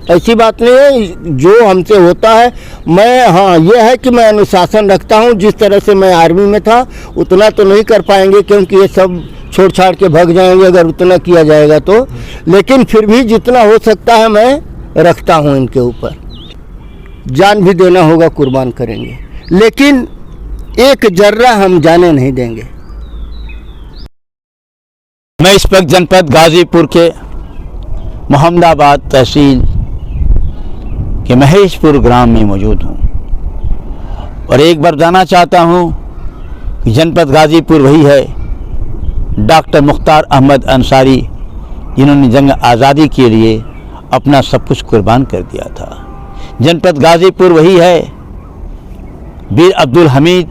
ऐसी बात नहीं है, जो हमसे होता है मैं, हाँ ये है कि मैं अनुशासन रखता हूँ। जिस तरह से मैं आर्मी में था उतना तो नहीं कर पाएंगे, क्योंकि ये सब छोड़ छाड़ के भाग जाएंगे अगर उतना किया जाएगा तो, लेकिन फिर भी जितना हो सकता है मैं रखता हूँ इनके ऊपर। जान भी देना होगा कुर्बान करेंगे, लेकिन एक जर्रा हम जाने नहीं देंगे। मैं इस वक्त जनपद गाजीपुर के मोहम्मदाबाद तहसील के महेशपुर ग्राम में मौजूद हूँ और एक बार बताना चाहता हूँ कि जनपद गाजीपुर वही है डॉक्टर मुख्तार अहमद अंसारी, जिन्होंने जंग आज़ादी के लिए अपना सब कुछ कुर्बान कर दिया था। जनपद गाजीपुर वही है वीर अब्दुल हमीद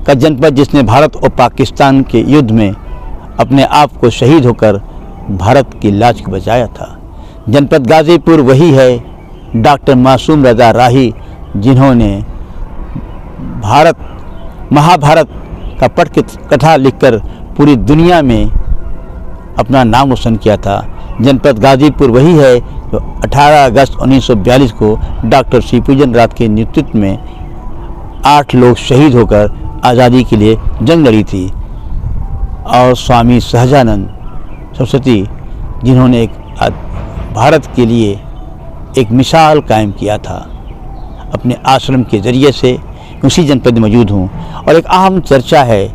का जनपद, जिसने भारत और पाकिस्तान के युद्ध में अपने आप को शहीद होकर भारत की लाज को बचाया था। जनपद गाजीपुर वही है डॉक्टर मासूम रज़ा राही, जिन्होंने महाभारत का पट कथा लिखकर पूरी दुनिया में अपना नाम रोशन किया था। जनपद गाजीपुर वही है जो 18 अगस्त 1942 को डॉक्टर सीपूजन रात के नेतृत्व में 8 लोग शहीद होकर आज़ादी के लिए जंग लड़ी थी, और स्वामी सहजानंद सरस्वती, जिन्होंने एक भारत के लिए एक मिसाल कायम किया था अपने आश्रम के ज़रिए से। उसी जनपद में मौजूद हूँ और एक अहम चर्चा है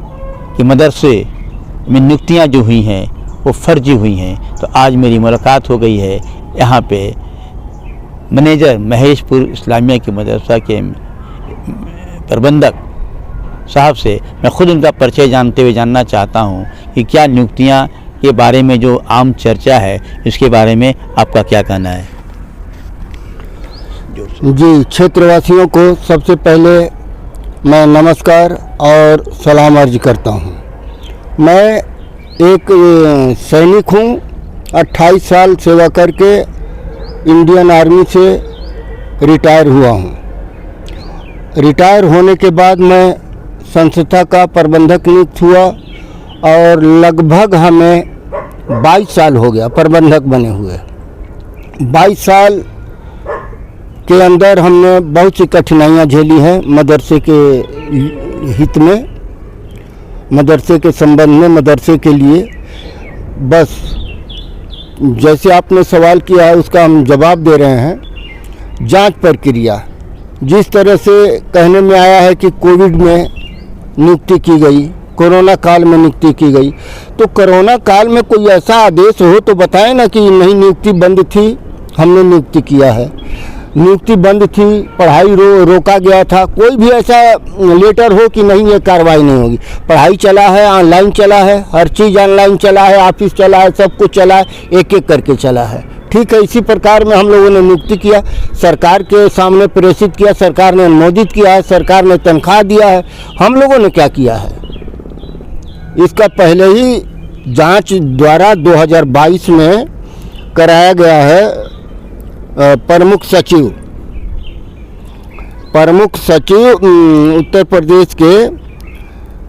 कि मदरसे में नियुक्तियाँ जो हुई हैं वो फर्जी हुई हैं। तो आज मेरी मुलाकात हो गई है यहाँ पे मैनेजर महेशपुर इस्लामिया के मदरसा के प्रबंधक साहब से। मैं खुद उनका परिचय जानते हुए जानना चाहता हूँ कि क्या नियुक्तियाँ के बारे में जो आम चर्चा है इसके बारे में आपका क्या कहना है। जी, क्षेत्रवासियों को सबसे पहले मैं नमस्कार और सलाम अर्ज करता हूँ। मैं एक सैनिक हूँ, 28 साल सेवा करके इंडियन आर्मी से रिटायर हुआ हूँ। रिटायर होने के बाद मैं संस्था का प्रबंधक नियुक्त हुआ और लगभग हमें 22 साल हो गया प्रबंधक बने हुए। 22 साल के अंदर हमने बहुत सी कठिनाइयाँ झेली हैं मदरसे के हित में, मदरसे के संबंध में, मदरसे के लिए। बस जैसे आपने सवाल किया है उसका हम जवाब दे रहे हैं। जांच प्रक्रिया जिस तरह से कहने में आया है कि कोविड में नियुक्ति की गई, कोरोना काल में नियुक्ति की गई, तो कोरोना काल में कोई ऐसा आदेश हो तो बताएं ना कि नहीं नियुक्ति बंद थी, हमने नियुक्ति किया है। नियुक्ति बंद थी, पढ़ाई रोका गया था, कोई भी ऐसा लेटर हो कि नहीं ये कार्रवाई नहीं होगी। पढ़ाई चला है, ऑनलाइन चला है, हर चीज़ ऑनलाइन चला है, ऑफिस चला है, सब कुछ चला है, एक एक करके चला है। ठीक है, इसी प्रकार में हम लोगों ने नियुक्ति किया, सरकार के सामने प्रेषित किया, सरकार ने अनुमोदित किया है, सरकार ने तनख्वाह दिया है। हम लोगों ने क्या किया है, इसका पहले ही जांच द्वारा 2022 में कराया गया है। प्रमुख सचिव उत्तर प्रदेश के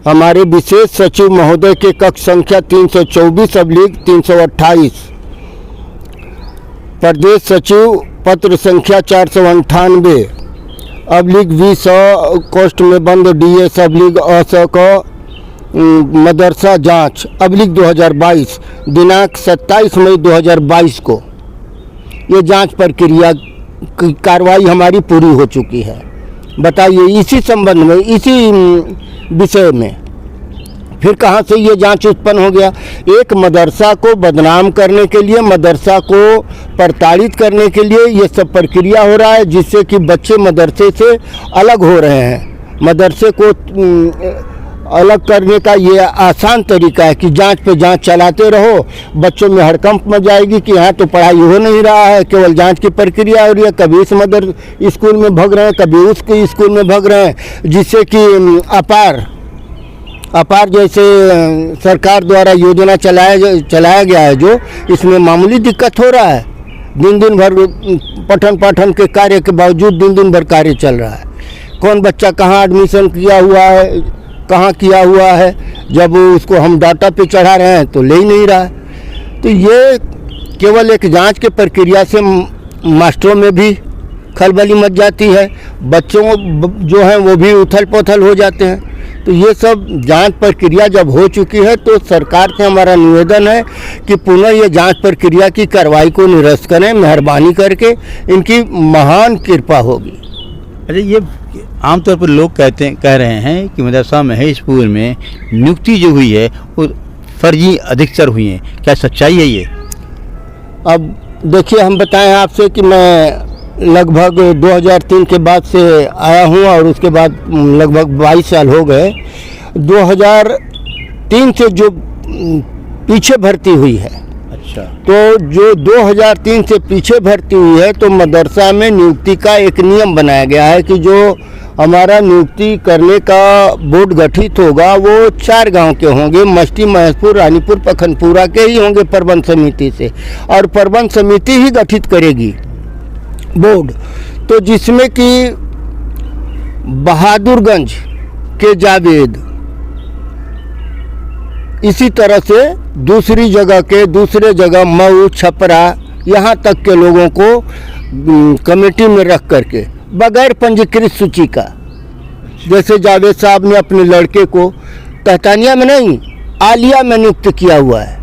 हमारे विशेष सचिव महोदय के कक्ष संख्या 324/328, प्रदेश सचिव पत्र संख्या 498/20 कोष्ठ में बंद DS/अस मदरसा जांच /2022 दिनांक 27 मई 2022 को ये जांच प्रक्रिया की कार्रवाई हमारी पूरी हो चुकी है। बताइए, इसी संबंध में, इसी विषय में फिर कहाँ से ये जांच उत्पन्न हो गया। एक मदरसा को बदनाम करने के लिए, मदरसा को प्रताड़ित करने के लिए ये सब प्रक्रिया हो रहा है, जिससे कि बच्चे मदरसे से अलग हो रहे हैं। मदरसे को अलग करने का ये आसान तरीका है कि जांच पे जांच चलाते रहो, बच्चों में हड़कंप मच जाएगी कि यहाँ तो पढ़ाई हो नहीं रहा है, केवल जांच की प्रक्रिया हो रही है। कभी इस स्कूल में भाग रहे हैं, कभी उसके स्कूल में भाग रहे हैं, जिससे कि अपार जैसे सरकार द्वारा योजना चलाया गया है, जो इसमें मामूली दिक्कत हो रहा है। दिन भर पठन पाठन के कार्य के बावजूद दिन भर कार्य चल रहा है। कौन बच्चा कहाँ एडमिशन किया हुआ है, कहाँ किया हुआ है, जब उसको हम डाटा पे चढ़ा रहे हैं तो ले ही नहीं रहा है। तो ये केवल एक जांच के प्रक्रिया से मास्टरों में भी खलबली मच जाती है, बच्चों जो हैं वो भी उथल पुथल हो जाते हैं। तो ये सब जांच प्रक्रिया जब हो चुकी है तो सरकार से हमारा निवेदन है कि पुनः ये जांच प्रक्रिया की कार्रवाई को निरस्त करें, मेहरबानी करके, इनकी महान कृपा होगी। अच्छा, ये आमतौर पर लोग कह रहे हैं कि मदरसा महेशपुर में नियुक्ति जो हुई है वो फर्जी अधिकतर हुई है, क्या सच्चाई है ये? अब देखिए, हम बताएं आपसे कि मैं लगभग 2003 के बाद से आया हूं और उसके बाद लगभग 22 साल हो गए। 2003 से जो पीछे भर्ती हुई है, अच्छा, तो जो 2003 से पीछे भर्ती हुई है तो मदरसा में नियुक्ति का एक नियम बनाया गया है कि जो हमारा नियुक्ति करने का बोर्ड गठित होगा वो 4 गांव के होंगे, मस्ती, महेशपुर, रानीपुर, पखनपुरा के ही होंगे प्रबंध समिति से, और प्रबंध समिति ही गठित करेगी बोर्ड। तो जिसमें कि बहादुरगंज के जावेद, इसी तरह से दूसरी जगह मऊ, छपरा, यहाँ तक के लोगों को कमेटी में रख करके बगैर पंजीकृत सूची का, जैसे जावेद साहब ने अपने लड़के को तहतानिया में नहीं, आलिया में नियुक्त किया हुआ है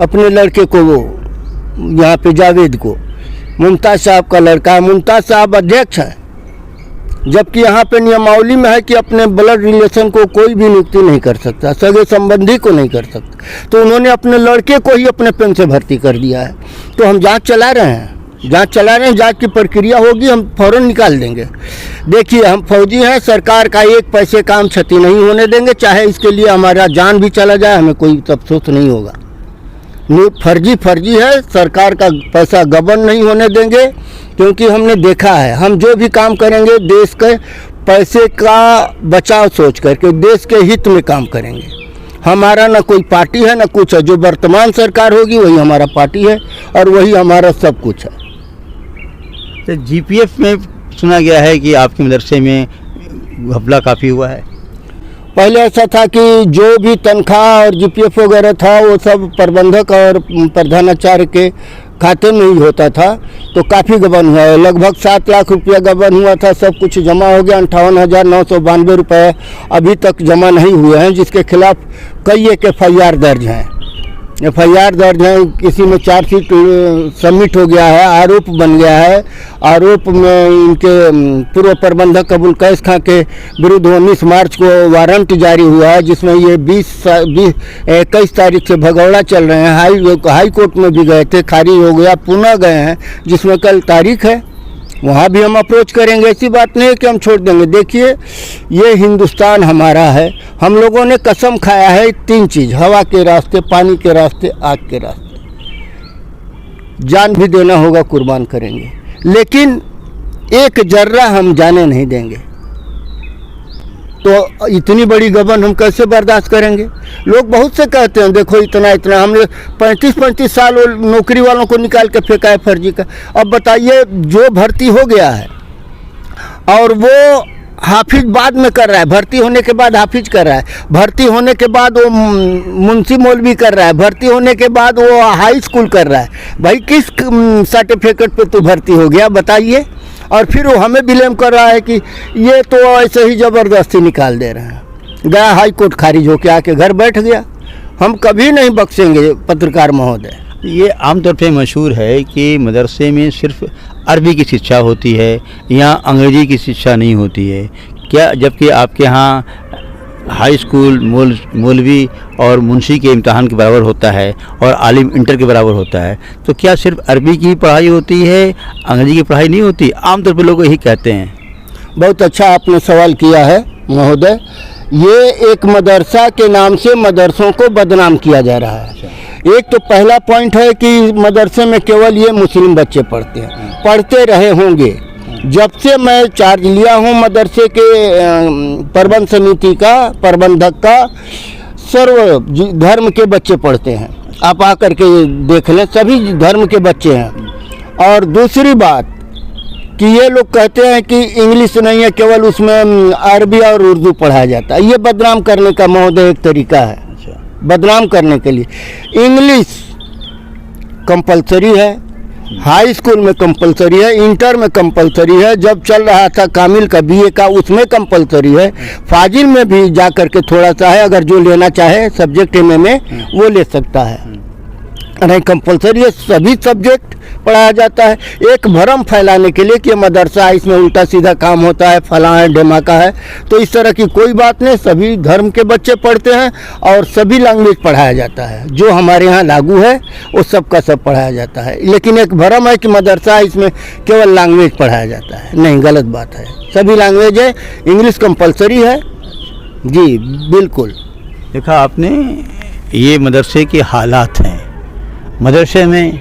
अपने लड़के को, वो यहाँ पे जावेद को, मुमताज़ साहब का लड़का है, मुमताज़ साहब अध्यक्ष हैं, जबकि यहाँ पे नियमावली में है कि अपने ब्लड रिलेशन को कोई भी नियुक्ति नहीं कर सकता, सगे संबंधी को नहीं कर सकता। तो उन्होंने अपने लड़के को ही अपने पेन से भर्ती कर दिया है। तो हम जांच चला रहे हैं, जांच की प्रक्रिया होगी, हम फौरन निकाल देंगे। देखिए, हम फौजी हैं, सरकार का एक पैसे काम क्षति नहीं होने देंगे, चाहे इसके लिए हमारा जान भी चला जाए, हमें कोई अफसोस नहीं होगा। फर्जी है, सरकार का पैसा गबन नहीं होने देंगे, क्योंकि हमने देखा है, हम जो भी काम करेंगे देश के पैसे का बचाव सोच करके, देश के हित में काम करेंगे। हमारा ना कोई पार्टी है ना कुछ है, जो वर्तमान सरकार होगी वही हमारा पार्टी है और वही हमारा सब कुछ है। तो जीपीएफ में सुना गया है कि आपके मदरसे में घपला काफ़ी हुआ है। पहले ऐसा था कि जो भी तनख्वाह और जीपीएफ वगैरह था वो सब प्रबंधक और प्रधानाचार्य के खाते में ही होता था, तो काफ़ी गबन हुआ है। लगभग 7 लाख रुपया गबन हुआ था, सब कुछ जमा हो गया। 58,992 रुपये अभी तक जमा नहीं हुए हैं, जिसके खिलाफ कई एक FIR दर्ज हैं। किसी में चार्जशीट सबमिट हो गया है, आरोप बन गया है। आरोप में इनके पूर्व प्रबंधक अबुल कैस खां के विरुद्ध 19 मार्च को वारंट जारी हुआ है, जिसमें ये 21 तारीख से भगौड़ा चल रहे हैं। हाई कोर्ट में भी गए थे, खारिज हो गया, पुनः गए हैं, जिसमें कल तारीख है, वहाँ भी हम अप्रोच करेंगे। ऐसी बात नहीं है कि हम छोड़ देंगे। देखिए, ये हिंदुस्तान हमारा है, हम लोगों ने कसम खाया है 3 चीज़, हवा के रास्ते, पानी के रास्ते, आग के रास्ते, जान भी देना होगा, कुर्बान करेंगे, लेकिन एक जर्रा हम जाने नहीं देंगे। तो इतनी बड़ी गबन हम कैसे बर्दाश्त करेंगे? लोग बहुत से कहते हैं, देखो इतना हमने 35 साल नौकरी वालों को निकाल के फेंका है फर्जी का। अब बताइए, जो भर्ती हो गया है और वो हाफिज बाद में कर रहा है, भर्ती होने के बाद हाफिज कर रहा है, भर्ती होने के बाद वो मुंशी मौलवी कर रहा है, भर्ती होने के बाद वो हाई स्कूल कर रहा है, भाई किस सर्टिफिकेट पे तो भर्ती हो गया बताइए? और फिर वो हमें ब्लेम कर रहा है कि ये तो ऐसे ही ज़बरदस्ती निकाल दे रहे हैं। गया हाई कोर्ट, खारिज होके आके घर बैठ गया। हम कभी नहीं बख्शेंगे पत्रकार महोदय। ये आमतौर पे मशहूर है कि मदरसे में सिर्फ अरबी की शिक्षा होती है, यहाँ अंग्रेजी की शिक्षा नहीं होती है क्या? जबकि आपके यहाँ हाई स्कूल मौलवी और मुंशी के इम्तहान के बराबर होता है और आलिम इंटर के बराबर होता है, तो क्या सिर्फ अरबी की पढ़ाई होती है, अंग्रेजी की पढ़ाई नहीं होती? आमतौर पर लोग यही कहते हैं। बहुत अच्छा आपने सवाल किया है महोदय। ये एक मदरसा के नाम से मदरसों को बदनाम किया जा रहा है। एक तो पहला पॉइंट है कि मदरसे में केवल ये मुस्लिम बच्चे पढ़ते हैं, पढ़ते रहे होंगे। जब से मैं चार्ज लिया हूँ मदरसे के प्रबंध समिति का, प्रबंधक का, सर्व धर्म के बच्चे पढ़ते हैं। आप आकर के देख लें, सभी धर्म के बच्चे हैं। और दूसरी बात कि ये लोग कहते हैं कि इंग्लिश नहीं है, केवल उसमें अरबी और उर्दू पढ़ाया जाता है। ये बदनाम करने का महोदय एक तरीका है, बदनाम करने के लिए। इंग्लिश कंपलसरी है, हाई स्कूल में कंपलसरी है, इंटर में कंपलसरी है, जब चल रहा था कामिल का बीए का उसमें कंपलसरी है, फाजिल में भी जा कर के थोड़ा सा है, अगर जो लेना चाहे सब्जेक्ट एमए में वो ले सकता है। नहीं कंपलसरी है, सभी सब्जेक्ट पढ़ाया जाता है। एक भ्रम फैलाने के लिए कि मदरसा है इसमें उल्टा सीधा काम होता है, फलां है ढमाका है, तो इस तरह की कोई बात नहीं। सभी धर्म के बच्चे पढ़ते हैं और सभी लैंग्वेज पढ़ाया जाता है, जो हमारे यहाँ लागू है वो सब का सब पढ़ाया जाता है। लेकिन एक भ्रम है कि मदरसा है इसमें केवल लैंग्वेज पढ़ाया जाता है, नहीं, गलत बात है। सभी लैंग्वेज है, इंग्लिश कंपलसरी है जी, बिल्कुल। देखा आपने, ये मदरसे के हालात हैं। मदरसे में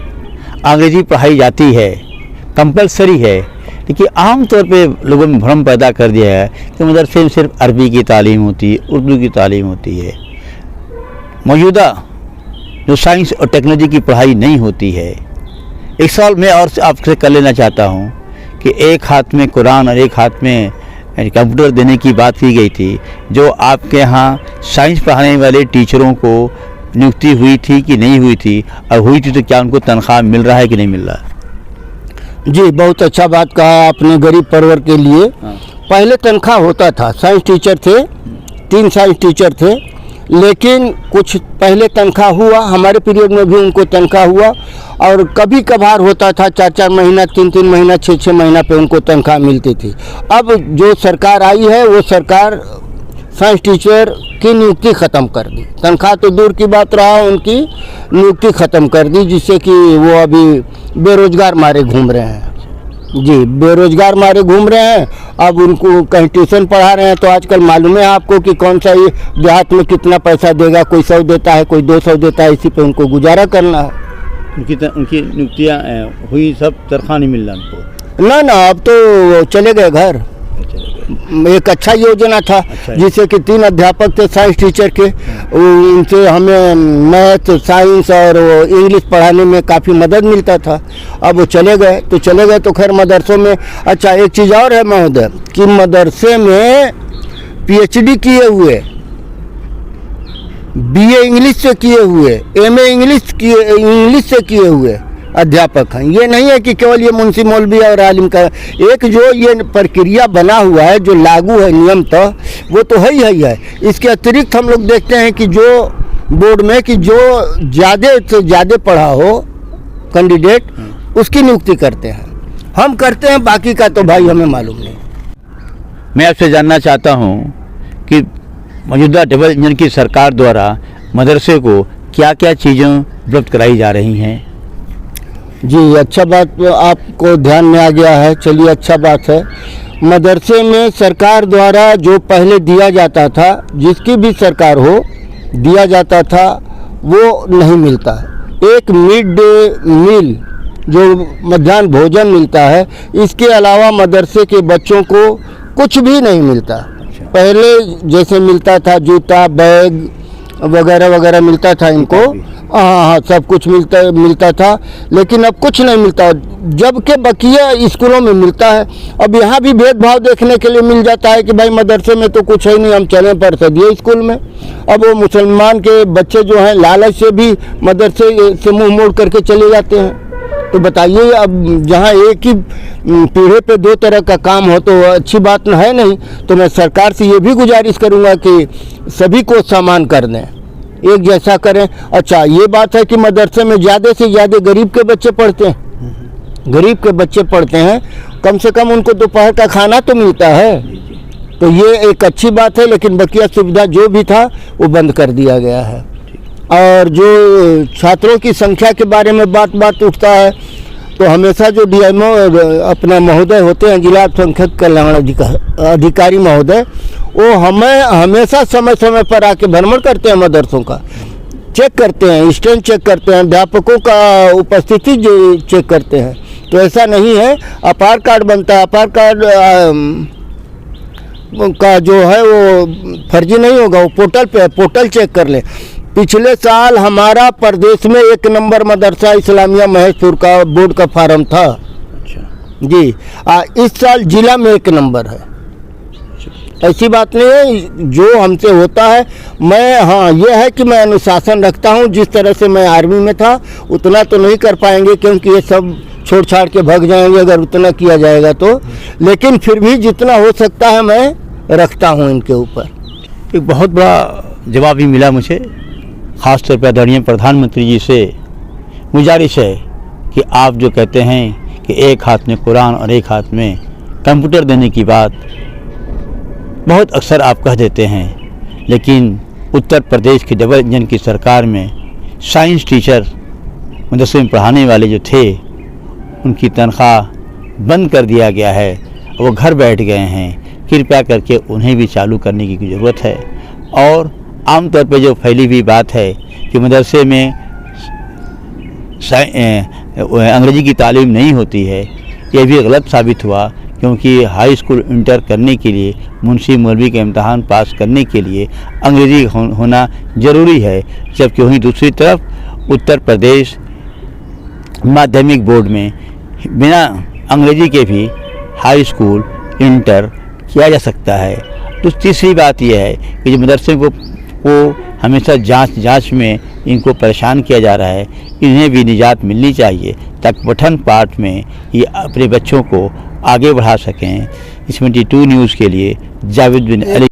अंग्रेजी पढ़ाई जाती है, कंपलसरी है, लेकिन आम तौर पे लोगों में भ्रम पैदा कर दिया है कि मदरसे में सिर्फ अरबी की तालीम होती है, उर्दू की तालीम होती है। मौजूदा जो साइंस और टेक्नोलॉजी की पढ़ाई नहीं होती है। एक सवाल मैं और आपसे कर लेना चाहता हूँ कि एक हाथ में कुरान और एक हाथ में कंप्यूटर देने की बात की गई थी, जो आपके यहाँ साइंस पढ़ाने वाले टीचरों को नियुक्ति हुई थी कि नहीं हुई थी, और हुई थी तो क्या उनको तनख्वाह मिल रहा है कि नहीं मिल रहा है? जी, बहुत अच्छा बात कहा आपने गरीब परिवार के लिए। पहले तनख्वाह होता था, साइंस टीचर थे, 3 साइंस टीचर थे, लेकिन कुछ पहले तनख्वाह हुआ, हमारे पीरियड में भी उनको तनख्वाह हुआ, और कभी कभार होता था 4-4 महीना, 3-3 महीना, 6-6 महीना पे उनको तनख्वाह मिलती थी। अब जो सरकार आई है वो सरकार साइंस टीचर की नियुक्ति ख़त्म कर दी, तनख्वाह तो दूर की बात रहा, उनकी नियुक्ति ख़त्म कर दी, जिससे कि वो अभी बेरोजगार मारे घूम रहे हैं। जी, बेरोजगार मारे घूम रहे हैं। अब उनको कहीं ट्यूशन पढ़ा रहे हैं, तो आजकल मालूम है आपको कि कौन सा ये देहात में कितना पैसा देगा, कोई 100 देता है, कोई 200 देता है, इसी पे उनको गुजारा करना है। उनकी नियुक्तियाँ हुई, सब तनख्वाह नहीं मिल रहा उनको? ना, अब तो चले गए घर। एक अच्छा योजना था, जिससे कि 3 अध्यापक थे साइंस टीचर के, उनसे हमें मैथ, साइंस और इंग्लिश पढ़ाने में काफ़ी मदद मिलता था। अब वो चले गए तो खैर मदरसों में। अच्छा, एक चीज़ और है महोदय कि मदरसे में पीएचडी किए हुए, बीए इंग्लिश से किए हुए, एमए इंग्लिश से किए हुए अध्यापक हैं। ये नहीं है कि केवल ये मुंशी मौलवी और आलिम का, एक जो ये प्रक्रिया बना हुआ है, जो लागू है नियम तो वो तो है ही है। इसके अतिरिक्त हम लोग देखते हैं कि जो बोर्ड में कि जो ज़्यादा से ज़्यादा पढ़ा हो कैंडिडेट, उसकी नियुक्ति करते हैं, हम करते हैं, बाकी का तो भाई हमें मालूम नहीं। मैं आपसे जानना चाहता हूँ कि मौजूदा डबल इंजन की सरकार द्वारा मदरसे को क्या क्या चीज़ें उपलब्ध कराई जा रही हैं? जी, अच्छा बात आपको ध्यान में आ गया है, चलिए अच्छा बात है। मदरसे में सरकार द्वारा जो पहले दिया जाता था, जिसकी भी सरकार हो, दिया जाता था, वो नहीं मिलता है। एक मिड डे मील जो मध्याह्न भोजन मिलता है, इसके अलावा मदरसे के बच्चों को कुछ भी नहीं मिलता। पहले जैसे मिलता था जूता, बैग वगैरह वगैरह मिलता था इनको, हाँ, सब कुछ मिलता था, लेकिन अब कुछ नहीं मिलता, जबकि बकिया स्कूलों में मिलता है। अब यहाँ भी भेदभाव देखने के लिए मिल जाता है कि भाई मदरसे में तो कुछ है नहीं, हम चलें परिषदीय स्कूल में। अब वो मुसलमान के बच्चे जो हैं लालच से भी मदरसे से मुंह मोड़ करके चले जाते हैं। तो बताइए, अब जहाँ एक ही पीढ़े पे 2 तरह का काम हो तो अच्छी बात है नहीं। तो मैं सरकार से ये भी गुजारिश करूँगा कि सभी को समान कर दें, एक जैसा करें। अच्छा, ये बात है कि मदरसे में ज़्यादा से ज़्यादा गरीब के बच्चे पढ़ते हैं, गरीब के बच्चे पढ़ते हैं, कम से कम उनको दोपहर का खाना तो मिलता है, तो ये एक अच्छी बात है। लेकिन बकिया सुविधा जो भी था वो बंद कर दिया गया है। और जो छात्रों की संख्या के बारे में बात उठता है, तो हमेशा जो डीएमओ अपना महोदय होते हैं, जिला संख्यक कल्याण अधिकारी महोदय, वो हमें हमेशा समय समय पर आके भ्रमण करते हैं, मदरसों का चेक करते हैं, स्टैंड चेक करते हैं, अध्यापकों का उपस्थिति चेक करते हैं। तो ऐसा नहीं है, अपार कार्ड बनता है, अपार कार्ड का जो है वो फर्जी नहीं होगा, वो पोर्टल पे, पोर्टल चेक कर ले। पिछले साल हमारा प्रदेश में 1 नंबर मदरसा इस्लामिया महेशपुर का बोर्ड का फार्म था। अच्छा जी, इस साल जिला में 1 नंबर है। ऐसी बात नहीं है, जो हमसे होता है, मैं, हाँ ये है कि मैं अनुशासन रखता हूँ। जिस तरह से मैं आर्मी में था उतना तो नहीं कर पाएंगे, क्योंकि ये सब छोड़ छाड़ के भाग जाएंगे अगर उतना किया जाएगा तो, लेकिन फिर भी जितना हो सकता है मैं रखता हूँ इनके ऊपर। एक बहुत बड़ा जवाब भी मिला मुझे, ख़ासतौर पर आदरणीय प्रधानमंत्री जी से गुजारिश है कि आप जो कहते हैं कि एक हाथ में कुरान और एक हाथ में कंप्यूटर देने की बात बहुत अक्सर आप कह देते हैं, लेकिन उत्तर प्रदेश की डबल इंजन की सरकार में साइंस टीचर मदरसे में पढ़ाने वाले जो थे उनकी तनख्वाह बंद कर दिया गया है, वो घर बैठ गए हैं। कृपया करके उन्हें भी चालू करने की ज़रूरत है। और आमतौर पर जो फैली हुई बात है कि मदरसे में अंग्रेज़ी की तालीम नहीं होती है, यह भी गलत साबित हुआ, क्योंकि हाई स्कूल इंटर करने के लिए, मुंशी मौलवी का इम्तहान पास करने के लिए अंग्रेज़ी होना ज़रूरी है। जबकि वहीं दूसरी तरफ उत्तर प्रदेश माध्यमिक बोर्ड में बिना अंग्रेज़ी के भी हाई स्कूल इंटर किया जा सकता है। तो तीसरी बात यह है कि जो मदरसे को हमेशा जांच में इनको परेशान किया जा रहा है, इन्हें भी निजात मिलनी चाहिए ताकि पठन पाठ में ये अपने बच्चों को आगे बढ़ा सकें। इस 22 न्यूज़ के लिए जावेद बिन अली।